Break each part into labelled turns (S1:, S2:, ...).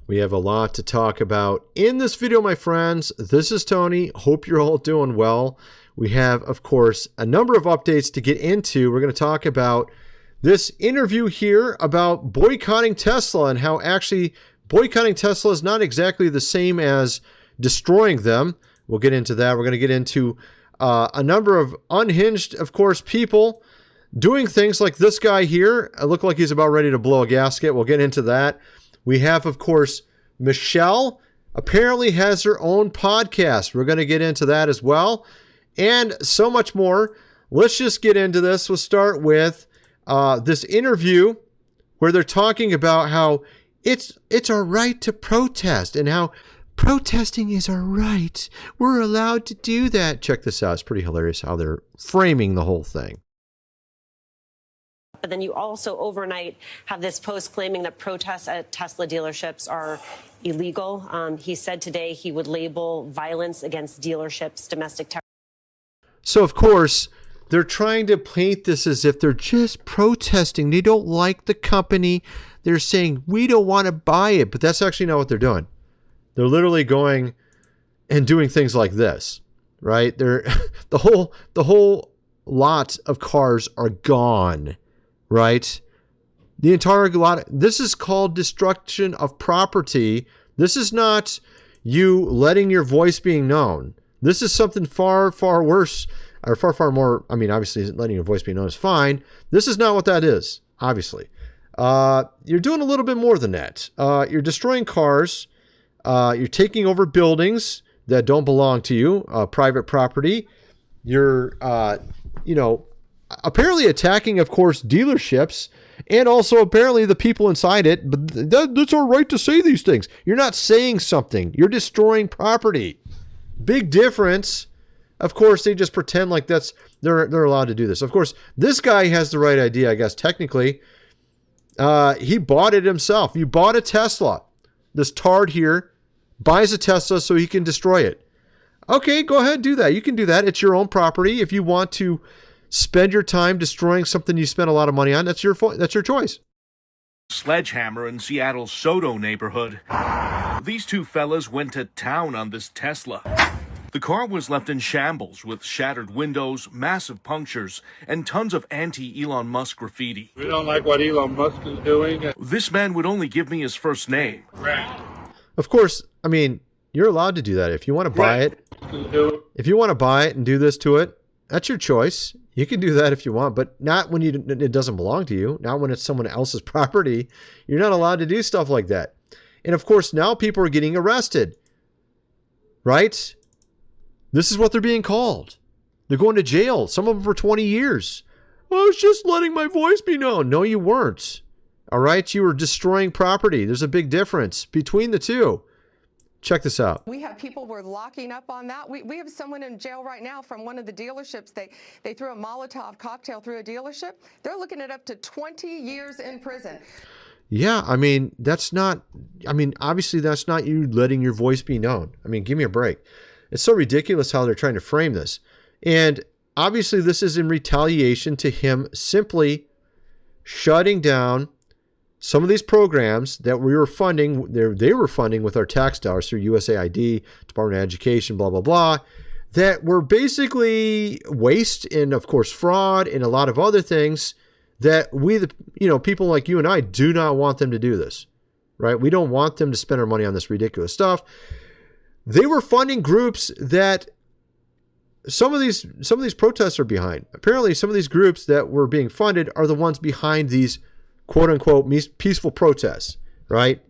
S1: We have a lot to talk about in this video, my friends. This is Tony. Hope you're all doing well. We have, of course, a number of updates to get into. We're going to talk about this interview here about boycotting Tesla and how actually boycotting Tesla is not exactly the same as destroying them. We'll get into that. We're going to get into a number of unhinged, of course, people doing things like this guy here. It looked like he's about ready to blow a gasket. We'll get into that. We have, of course, Michelle apparently has her own podcast. We're going to get into that as well, and so much more. Let's just get into this. We'll start with this interview where they're talking about how it's our right to protest and how protesting is our right. We're allowed to do that. Check this out. It's pretty hilarious how they're framing the whole thing.
S2: But then you also overnight have this post claiming that protests at Tesla dealerships are illegal. He said today he would label violence against dealerships domestic terrorism. So, of course, they're trying to paint this as if they're just protesting. They don't like the company. They're saying, we don't want to buy it. But that's actually not what they're doing. They're literally going and doing things like this, right? They're the whole lot of cars are gone, right? The entire lot. This is called destruction of property. This is not you letting your voice being known. This is something far, far worse, or far, far more. I mean, obviously, letting your voice be known is fine. This is not what that is, obviously. You're doing a little bit more than that. You're destroying cars. You're taking over buildings that don't belong to you, private property. You're, apparently attacking, of course, dealerships and also apparently the people inside it. But that's our right to say these things. You're not saying something. You're destroying property. Big difference. Of course, they just pretend like they're allowed to do this. Of course, this guy has the right idea, I guess, technically. He bought it himself. You bought a Tesla. This tard here buys a Tesla so he can destroy it. Okay, go ahead, do that. You can do that. It's your own property. If you want to spend your time destroying something you spent a lot of money on, that's your choice.
S3: Sledgehammer in Seattle's Soto neighborhood. These two fellas went to town on this Tesla. The car was left in shambles with shattered windows, massive punctures, and tons of anti-Elon Musk graffiti.
S4: We don't like what Elon Musk is doing.
S3: This man would only give me his first name.
S4: Right.
S1: Of course, I mean, you're allowed to do that. If you want to buy it, if you want to buy it and do this to it, that's your choice. You can do that if you want, but not when it doesn't belong to you. Not when it's someone else's property. You're not allowed to do stuff like that. And of course, now people are getting arrested, right? This is what they're being called. They're going to jail. Some of them for 20 years. I was just letting my voice be known. No, you weren't. All right. You were destroying property. There's a big difference between the two. Check this out.
S5: We have people we're locking up on that. We have someone in jail right now from one of the dealerships. They threw a Molotov cocktail through a dealership. They're looking at up to 20 years in prison.
S1: Yeah, I mean, obviously that's not you letting your voice be known. I mean, give me a break. It's so ridiculous how they're trying to frame this. And obviously this is in retaliation to him simply shutting down some of these programs that we were funding, they were funding with our tax dollars through USAID, Department of Education, blah, blah, blah, that were basically waste and, of course, fraud and a lot of other things that people like you and I do not want them to do this, right? We don't want them to spend our money on this ridiculous stuff. They were funding groups that some of these protests are behind. Apparently, some of these groups that were being funded are the ones behind these quote-unquote peaceful protests, right?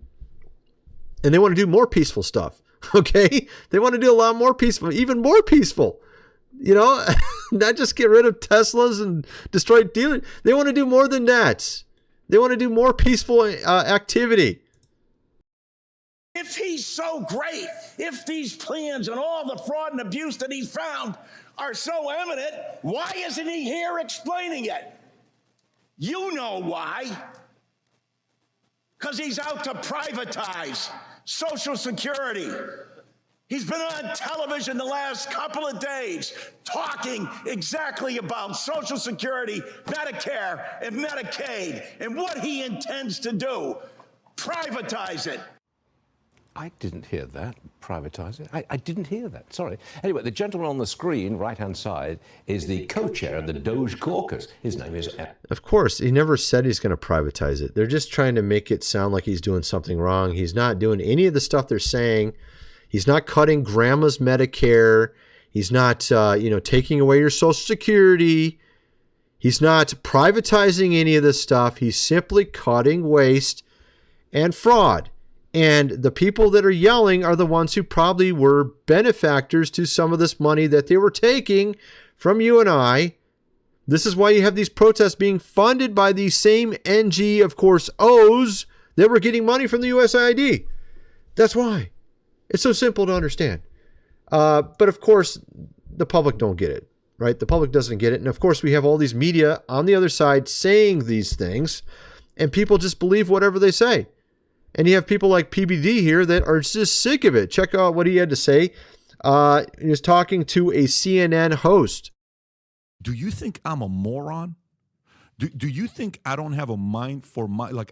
S1: And they want to do more peaceful stuff, okay? They want to do a lot more peaceful, even more peaceful, not just get rid of Teslas and destroy dealers. They want to do more than that. They want to do more peaceful activity.
S6: If he's so great, if these plans and all the fraud and abuse that he's found are so evident, why isn't he here explaining it? You know why. Because he's out to privatize Social Security. He's been on television the last couple of days talking exactly about Social Security, Medicare, and Medicaid, and what he intends to do. Privatize it.
S7: I didn't hear that. Privatize it. I didn't hear that. Sorry. Anyway, the gentleman on the screen, right-hand side, is the co-chair of the Doge Caucus. His name is...
S1: Of course, he never said he's going to privatize it. They're just trying to make it sound like he's doing something wrong. He's not doing any of the stuff they're saying. He's not cutting grandma's Medicare. He's not, taking away your Social Security. He's not privatizing any of this stuff. He's simply cutting waste and fraud. And the people that are yelling are the ones who probably were benefactors to some of this money that they were taking from you and I. This is why you have these protests being funded by these same NG, of course, O's that were getting money from the USAID. That's why. It's so simple to understand. But of course, the public don't get it, right? The public doesn't get it. And of course, we have all these media on the other side saying these things, and people just believe whatever they say. And you have people like PBD here that are just sick of it. Check out what he had to say. He was talking to a CNN host.
S8: Do you think I'm a moron? Do you think I don't have a mind for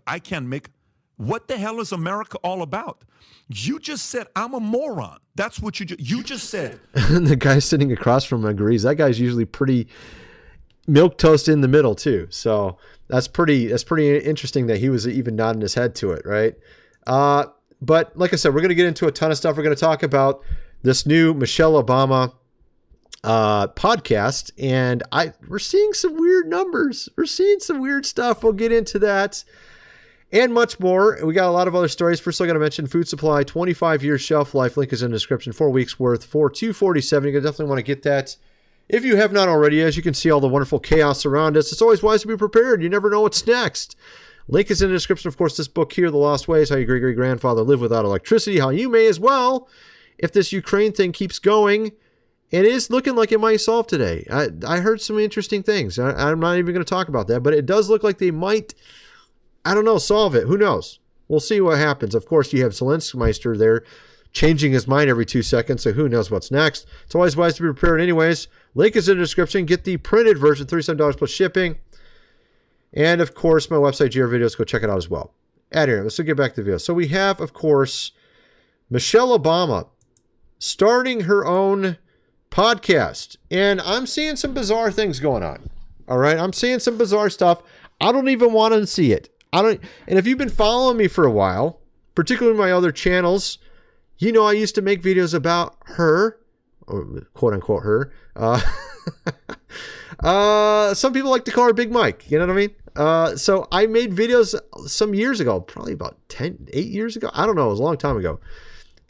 S8: I can't make... What the hell is America all about? You just said I'm a moron. That's what you just said.
S1: The guy sitting across from him agrees. That guy's usually pretty milquetoast in the middle too. So that's pretty interesting that he was even nodding his head to it, right? But like I said, we're going to get into a ton of stuff. We're going to talk about this new Michelle Obama podcast, and we're seeing some weird numbers. We're seeing some weird stuff. We'll get into that and much more. We got a lot of other stories. First, I got to mention food supply, 25 years shelf life. Link is in the description. 4 weeks worth for $247. You're going to definitely want to get that if you have not already. As you can see, all the wonderful chaos around us. It's always wise to be prepared. You never know what's next. Link is in the description. Of course, this book here, The Lost Ways, How Your Great-Great-Grandfather Lived Without Electricity, how you may as well, if this Ukraine thing keeps going. It is looking like it might solve today. I heard some interesting things. I'm not even going to talk about that, but it does look like they might, solve it. Who knows? We'll see what happens. Of course, you have Zelensky there changing his mind every 2 seconds, so who knows what's next. It's always wise to be prepared anyways. Link is in the description. Get the printed version, $37 plus shipping. And, of course, my website, GR Videos. Go check it out as well. Anyway, let's get back to the video. So we have, of course, Michelle Obama starting her own podcast. And I'm seeing some bizarre things going on. All right? I'm seeing some bizarre stuff. I don't even want to see it. And if you've been following me for a while, particularly my other channels, you know I used to make videos about her, or quote-unquote her. Some people like to call her Big Mike. You know what I mean? So I made videos some years ago, probably about 8 years ago. I don't know. It was a long time ago.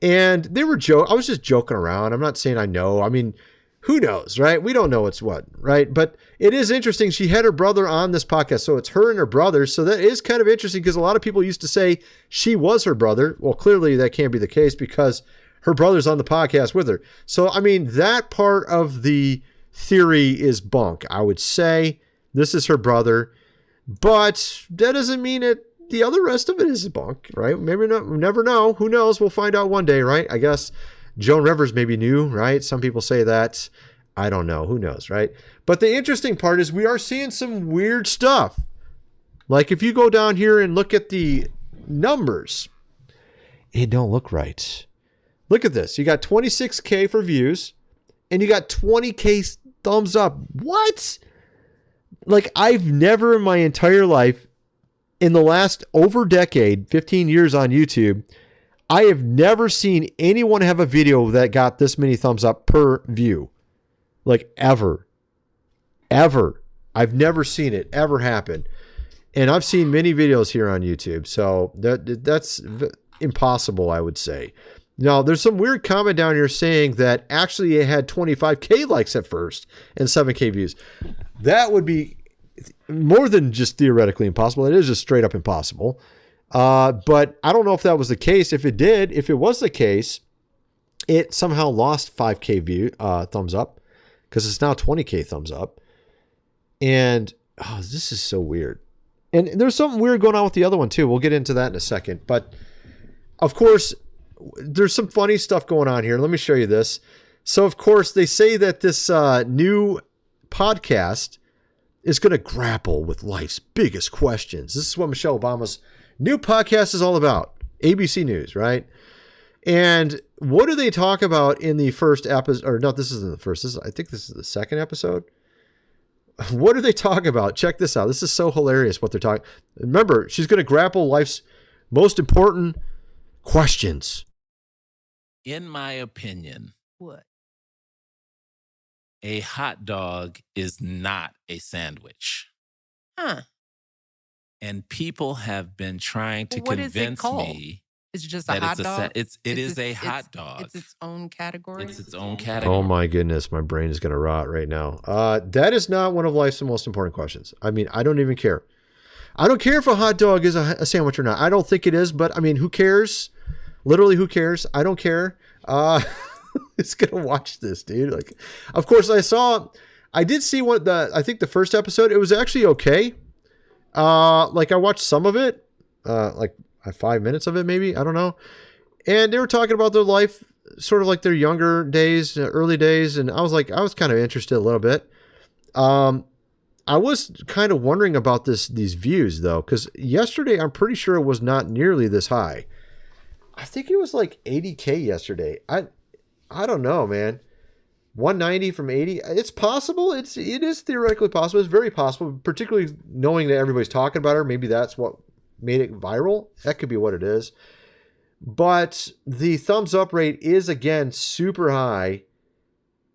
S1: And they were I was just joking around. I'm not saying I know. I mean, who knows, right? We don't know what's what, right? But it is interesting. She had her brother on this podcast. So it's her and her brother. So that is kind of interesting because a lot of people used to say she was her brother. Well, clearly that can't be the case because her brother's on the podcast with her. So, I mean, that part of the theory is bunk, I would say. This is her brother. But that doesn't mean the other rest of it is bunk, right? Maybe not. We never know. Who knows? We'll find out one day, right? I guess Joan Rivers maybe knew, right? Some people say that. I don't know. Who knows, right? But the interesting part is we are seeing some weird stuff. Like if you go down here and look at the numbers, it don't look right. Look at this. You got 26K for views and you got 20K thumbs up. What? Like I've never in my entire life, in the last over decade, 15 years on YouTube, I have never seen anyone have a video that got this many thumbs up per view. Like ever. Ever. I've never seen it ever happen. And I've seen many videos here on YouTube. So that's impossible, I would say. Now, there's some weird comment down here saying that actually it had 25K likes at first and 7K views. That would be more than just theoretically impossible. It is just straight up impossible. But I don't know if that was the case. If it was the case, it somehow lost 5K thumbs up because it's now 20K thumbs up. And this is so weird. And there's something weird going on with the other one too. We'll get into that in a second. But of course, there's some funny stuff going on here. Let me show you this. So of course, they say that this new podcast is going to grapple with life's biggest questions. This is what Michelle Obama's new podcast is all about. ABC News, right? And what do they talk about in the first episode? Or no, this isn't the first. I think this is the second episode. What do they talk about? Check this out. This is so hilarious what they're talking. Remember, she's going to grapple life's most important questions.
S9: In my opinion,
S10: What?
S9: a hot dog is not a sandwich.
S10: Huh.
S9: And people have been trying to
S10: What is it
S9: convince
S10: called?
S9: me
S10: It's just a
S9: that
S10: hot dog.
S9: it is a hot dog.
S10: It's its own category.
S9: It's its own category.
S1: Oh my goodness, my brain is going to rot right now. That is not one of life's most important questions. I mean, I don't even care. I don't care if a hot dog is a sandwich or not. I don't think it is, but I mean, who cares? Literally, who cares? I don't care. It's gonna watch this, dude. Like, of course, I did see I think the first episode. It was actually okay. Like I watched some of it, like 5 minutes of it, maybe. I don't know. And they were talking about their life, sort of like their younger days, early days, and I was kind of interested a little bit. I was kind of wondering about these views though, because yesterday I'm pretty sure it was not nearly this high. I think it was like 80K yesterday. I don't know, man. 190 from 80. It's possible. It is theoretically possible. It's very possible, particularly knowing that everybody's talking about her. Maybe that's what made it viral. That could be what it is. But the thumbs up rate is, again, super high.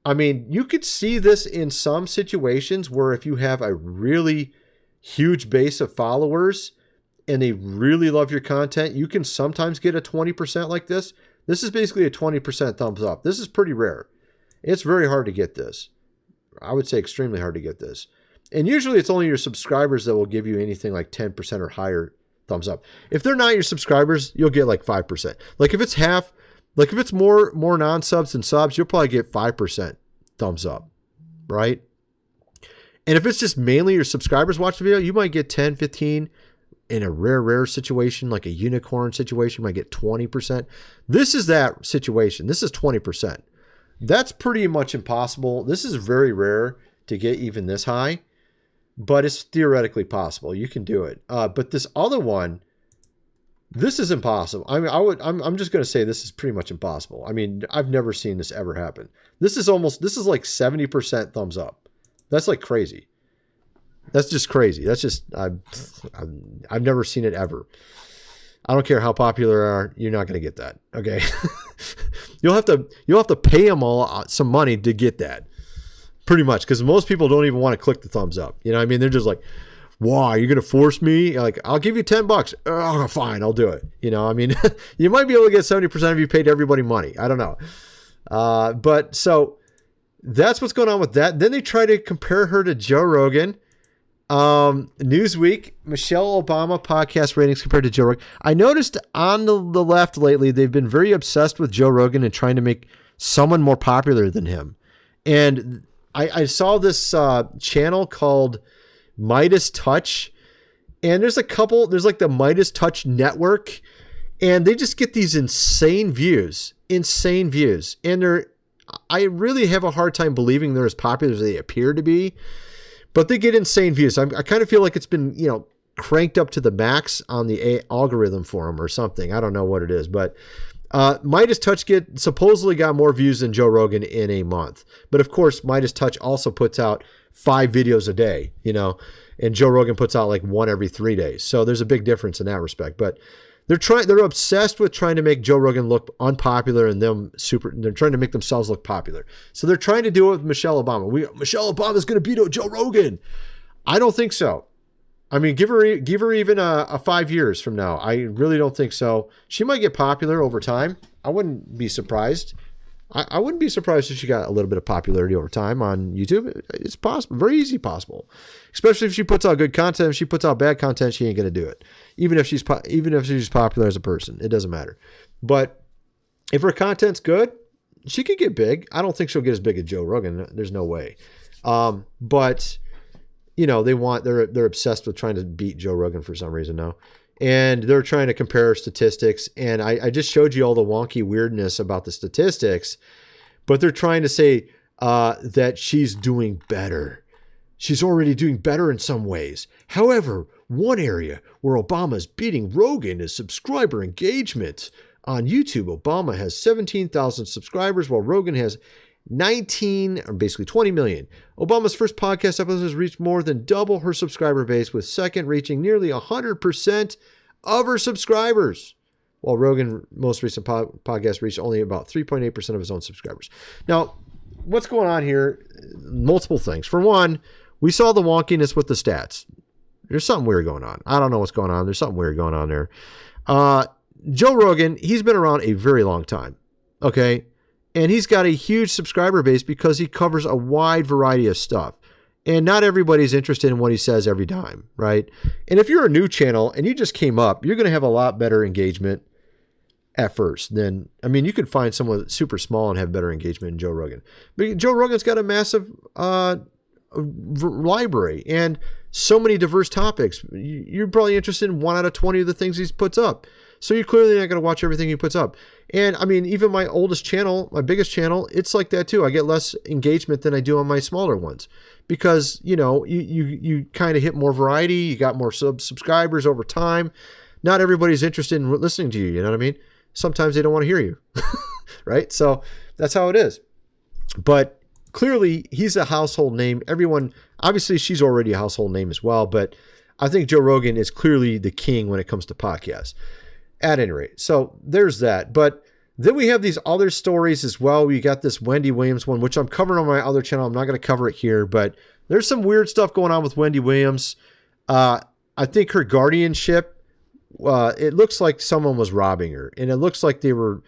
S1: I mean, you could see this in some situations where if you have a really huge base of followers and they really love your content, you can sometimes get a 20% like this. This is basically a 20% thumbs up. This is pretty rare. It's very hard to get this. I would say extremely hard to get this. And usually it's only your subscribers that will give you anything like 10% or higher thumbs up. If they're not your subscribers, you'll get like 5%. Like if it's half, like if it's more non-subs than subs, you'll probably get 5% thumbs up, right? And if it's just mainly your subscribers watch the video, you might get 10, 15. In a rare situation, like a unicorn situation, you might get 20%. This is that situation. This is 20%. That's pretty much impossible. This is very rare to get even this high, but it's theoretically possible. You can do it. But this other one, this is impossible. I mean, I'm just going to say this is pretty much impossible. I mean, I've never seen this ever happen. This is like 70% thumbs up. That's like crazy. That's just crazy. That's just, I've never seen it ever. I don't care how popular they are. You're not going to get that. Okay. You'll have to pay them all some money to get that, pretty much. Because most people don't even want to click the thumbs up. You know what I mean? They're just like, why? You're going to force me? Like, I'll give you $10. Oh, fine. I'll do it. You know, I mean, you might be able to get 70% if you paid everybody money. I don't know. But so that's what's going on with that. Then they try to compare her to Joe Rogan. Newsweek, Michelle Obama podcast ratings compared to Joe Rogan. I noticed on the left lately, they've been very obsessed with Joe Rogan and trying to make someone more popular than him. And I saw this channel called Midas Touch, and there's like the Midas Touch Network, and they just get these insane views. And I really have a hard time believing they're as popular as they appear to be. But they get insane views. I kind of feel like it's been, cranked up to the max on the algorithm for them or something. I don't know what it is. But Midas Touch supposedly got more views than Joe Rogan in a month. But of course, Midas Touch also puts out 5 videos a day, and Joe Rogan puts out like 1 every 3 days. So there's a big difference in that respect. But they're obsessed with trying to make Joe Rogan look unpopular and they're trying to make themselves look popular. So they're trying to do it with Michelle Obama. Michelle Obama is going to beat out Joe Rogan. I don't think so. I mean, give her even a 5 years from now. I really don't think so. She might get popular over time. I wouldn't be surprised. I wouldn't be surprised if she got a little bit of popularity over time on YouTube. It's possible, very easy possible. Especially if she puts out good content. If she puts out bad content, she ain't gonna do it. Even if she's popular as a person, it doesn't matter. But if her content's good, she could get big. I don't think she'll get as big as Joe Rogan. There's no way. But they're obsessed with trying to beat Joe Rogan for some reason now. And they're trying to compare statistics. And I just showed you all the wonky weirdness about the statistics, but they're trying to say that she's doing better. She's already doing better in some ways. However, one area where Obama's beating Rogan is subscriber engagement. on YouTube, Obama has 17,000 subscribers, while Rogan has 19, or basically 20 million. Obama's first podcast episode has reached more than double her subscriber base, with second reaching nearly 100% of her subscribers, while Rogan most recent podcast reached only about 3.8% of his own subscribers. Now, what's going on here? Multiple things. For one, we saw the wonkiness with the stats. There's something weird going on. I don't know what's going on. There's something weird going on there. Joe Rogan, he's been around a very long time. Okay. And he's got a huge subscriber base because he covers a wide variety of stuff. And not everybody's interested in what he says every time, right? And if you're a new channel and you just came up, you're going to have a lot better engagement at first than, I mean, you could find someone that's super small and have better engagement than Joe Rogan. But Joe Rogan's got a massive library and so many diverse topics. You're probably interested in 1 out of 20 of the things he puts up. So you're clearly not going to watch everything he puts up. And I mean, even my oldest channel, my biggest channel, it's like that too. I get less engagement than I do on my smaller ones because, you know, you kind of hit more variety. You got more subscribers over time. Not everybody's interested in listening to you. You know what I mean? Sometimes they don't want to hear you, right? So that's how it is. But clearly he's a household name. Everyone, obviously she's already a household name as well, but I think Joe Rogan is clearly the king when it comes to podcasts. At any rate, so there's that. But then we have these other stories as well. We got this Wendy Williams one, which I'm covering on my other channel. I'm not going to cover it here, but there's some weird stuff going on with Wendy Williams. I think her guardianship, it looks like someone was robbing her, and it looks like they were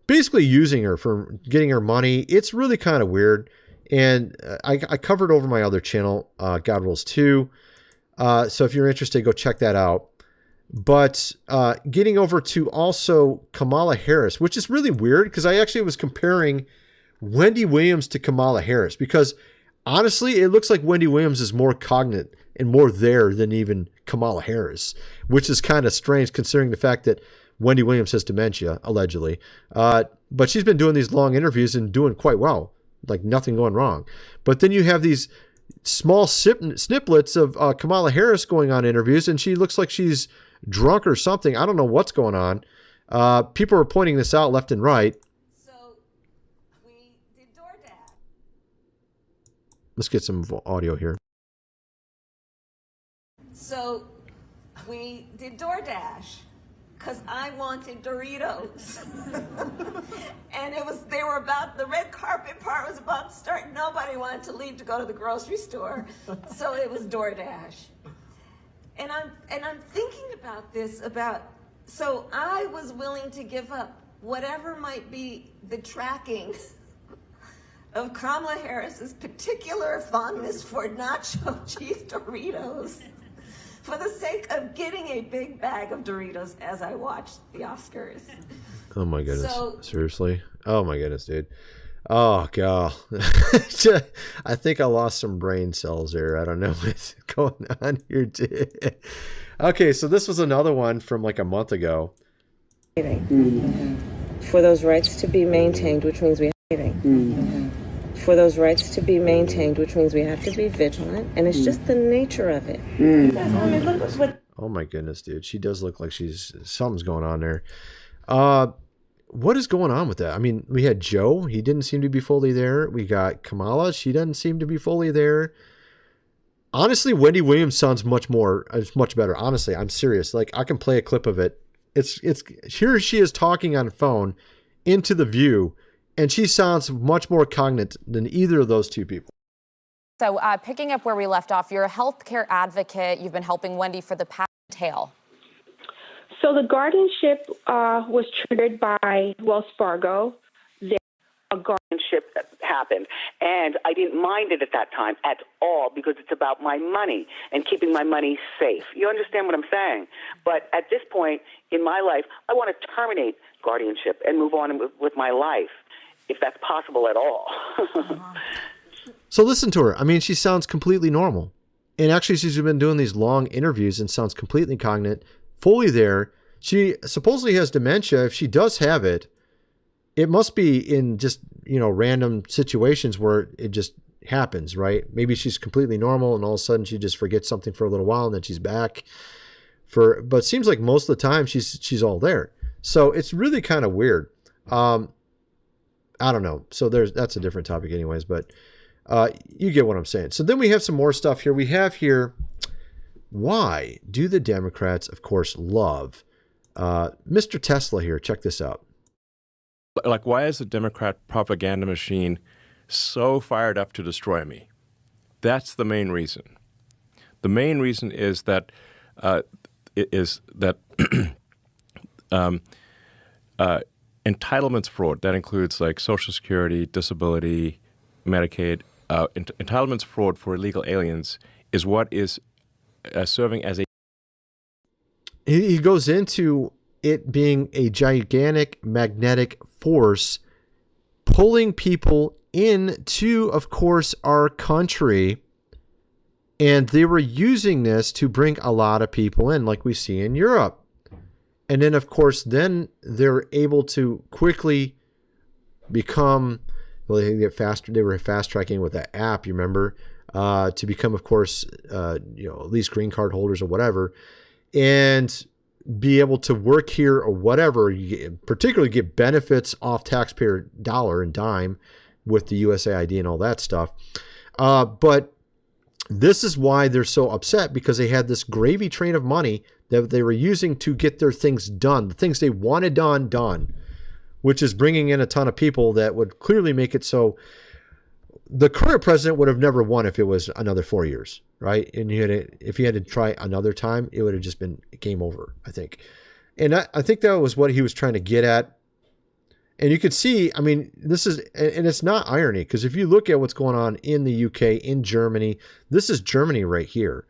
S1: basically using her for getting her money. It's really kind of weird. And I covered over my other channel, God Rules 2. So if you're interested, go check that out. But getting over to also Kamala Harris, which is really weird because I actually was comparing Wendy Williams to Kamala Harris because honestly, it looks like Wendy Williams is more cognate and more there than even Kamala Harris, which is kind of strange considering the fact that Wendy Williams has dementia, allegedly. But she's been doing these long interviews and doing quite well, like nothing going wrong. But then you have these small snippets of Kamala Harris going on interviews and she looks like she's drunk or something. I don't know what's going on. People are pointing this out left and right.
S11: So we did DoorDash.
S1: Let's get some audio here.
S11: So we did DoorDash because I wanted Doritos. And they were about, the red carpet part was about to start. Nobody wanted to leave to go to the grocery store. So it was DoorDash. And I'm thinking about this, so I was willing to give up whatever might be the tracking of Kamala Harris's particular fondness for nacho cheese Doritos for the sake of getting a big bag of Doritos as I watched the Oscars.
S1: Oh my goodness. Seriously? Oh my goodness, dude. Oh, God. I think I lost some brain cells there. I don't know what's going on here, dude. Okay, so this was another one from like a month ago.
S12: For those rights to be maintained, which means we have for those rights to be maintained, which means we have to be vigilant, and it's just the nature of it.
S1: Oh my goodness, dude. She does look like something's going on there. What is going on with that? I mean, we had Joe. He didn't seem to be fully there. We got Kamala. She doesn't seem to be fully there. Honestly, Wendy Williams sounds much better. Honestly, I'm serious. Like, I can play a clip of it. It's here she is talking on the phone into the view, and she sounds much more cognate than either of those two people.
S13: So picking up where we left off, you're a healthcare advocate. You've been helping Wendy for the past tale.
S14: So the guardianship was triggered by Wells Fargo.
S15: A guardianship happened, and I didn't mind it at that time at all because it's about my money and keeping my money safe. You understand what I'm saying? But at this point in my life, I want to terminate guardianship and move on with my life, if that's possible at all.
S1: So listen to her. I mean, she sounds completely normal. And actually, she's been doing these long interviews and sounds completely cognate, fully there. She supposedly has dementia. If she does have it, it must be in just, random situations where it just happens, right? Maybe she's completely normal and all of a sudden she just forgets something for a little while and then she's back. But it seems like most of the time she's all there. So it's really kind of weird. I don't know. So that's a different topic anyways, but you get what I'm saying. So then we have some more stuff here. We have here, why do the Democrats, of course, love Mr. Tesla here? Check this out.
S16: Like, why is the Democrat propaganda machine so fired up to destroy me? That's the main reason. The main reason is that entitlements fraud. That includes like Social Security, disability, Medicaid. Entitlements fraud for illegal aliens is what is serving as a.
S1: He goes into it being a gigantic magnetic force pulling people into, of course, our country. And they were using this to bring a lot of people in, like we see in Europe. And then, of course, then they're able to quickly become, well, they get faster. They were fast tracking with that app, you remember, to become, of course, at least green card holders or whatever, and be able to work here or whatever. Particularly get benefits off taxpayer dollar and dime with the USAID and all that stuff. But this is why they're so upset, because they had this gravy train of money that they were using to get their things done, the things they wanted done, which is bringing in a ton of people that would clearly make it so the current president would have never won if it was another 4 years, right? And if he had to try another time, it would have just been game over, I think. And I think that was what he was trying to get at. And you could see, I mean, this is, and it's not irony, because if you look at what's going on in the UK, in Germany, this is Germany right here.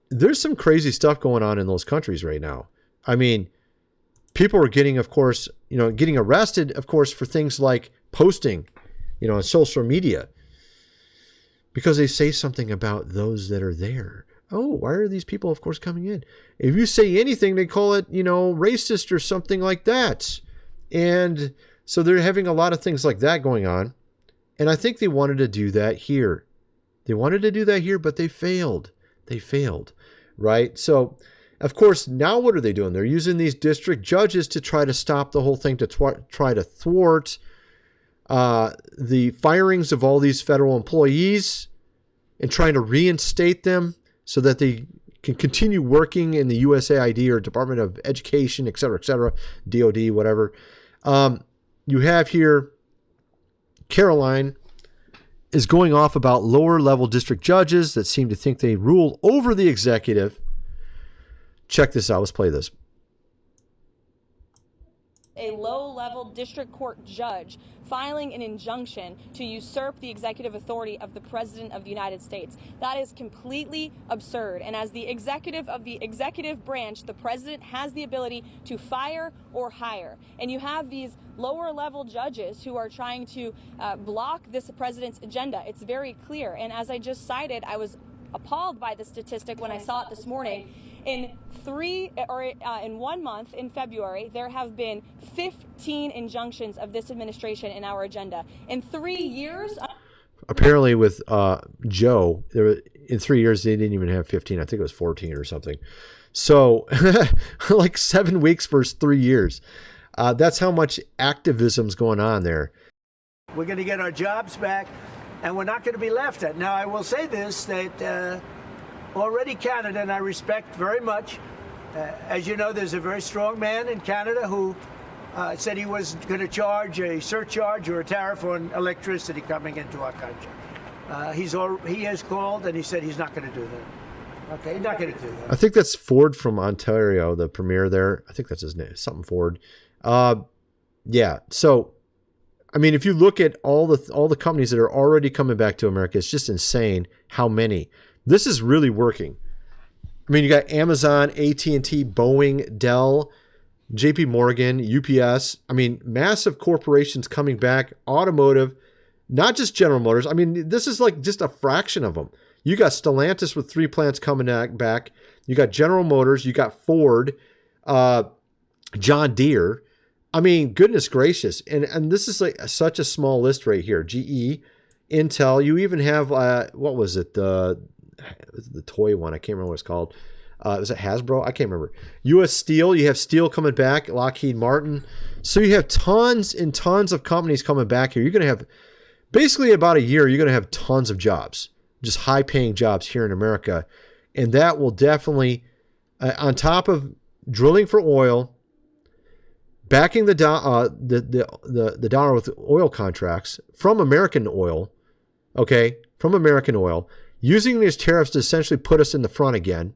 S1: There's some crazy stuff going on in those countries right now. I mean, people are getting, of course, getting arrested, of course, for things like posting, on social media, because they say something about those that are there. Oh, why are these people, of course, coming in? If you say anything, they call it, racist or something like that. And so they're having a lot of things like that going on. And I think they wanted to do that here. But they failed. Right? So, of course, now what are they doing? They're using these district judges to try to stop the whole thing, to try to thwart the firings of all these federal employees and trying to reinstate them so that they can continue working in the USAID or Department of Education, et cetera, DOD, whatever. You have here Caroline is going off about lower level district judges that seem to think they rule over the executive. Check this out. Let's play this.
S17: A low-level district court judge filing an injunction to usurp the executive authority of the President of the United States. That is completely absurd. And as the executive of the executive branch, the President has the ability to fire or hire. And you have these lower-level judges who are trying to block this President's agenda. It's very clear. And as I just cited, I was appalled by the statistic when I saw it this morning. In 1 month, in February, there have been 15 injunctions of this administration in our agenda. In 3 years...
S1: Apparently with Joe, in 3 years, they didn't even have 15. I think it was 14 or something. So like 7 weeks versus 3 years. That's how much activism's going on there.
S18: We're going to get our jobs back, and we're not going to be left at. Now, I will say this, that... already Canada, and I respect very much. As you know, there's a very strong man in Canada who said he was going to charge a surcharge or a tariff on electricity coming into our country. He has called and he said he's not going to do that. Okay, he's not going to do that.
S1: I think that's Ford from Ontario, the premier there. I think that's his name, something Ford. Yeah. So, I mean, if you look at all the companies that are already coming back to America, it's just insane how many. This is really working. I mean, you got Amazon, AT&T, Boeing, Dell, JP Morgan, UPS. I mean, massive corporations coming back, automotive, not just General Motors. I mean, this is like just a fraction of them. You got Stellantis with 3 plants coming back. You got General Motors. You got Ford, John Deere. I mean, goodness gracious. And this is like such a small list right here. GE, Intel. You even have, what was it? The toy one. I can't remember what it's called. Was it Hasbro? I can't remember. U.S. Steel, you have steel coming back, Lockheed Martin. So you have tons and tons of companies coming back here. You're going to have, basically about a year, you're going to have tons of jobs, just high-paying jobs here in America. And that will definitely, on top of drilling for oil, backing the dollar with oil contracts from American oil, okay, from American oil, using these tariffs to essentially put us in the front again.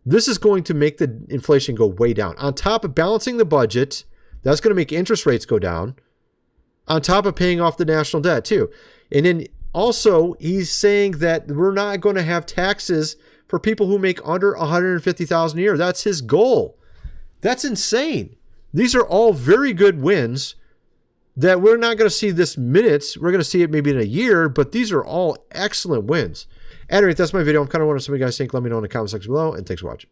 S1: This is going to make the inflation go way down. On top of balancing the budget, that's going to make interest rates go down. On top of paying off the national debt too. And then also he's saying that we're not going to have taxes for people who make under $150,000 a year. That's his goal. That's insane. These are all very good wins that we're not going to see this minutes. We're going to see it maybe in a year, but these are all excellent wins. At any rate, that's my video. I'm kind of wondering what some of you guys think. Let me know in the comment section below, and thanks for watching.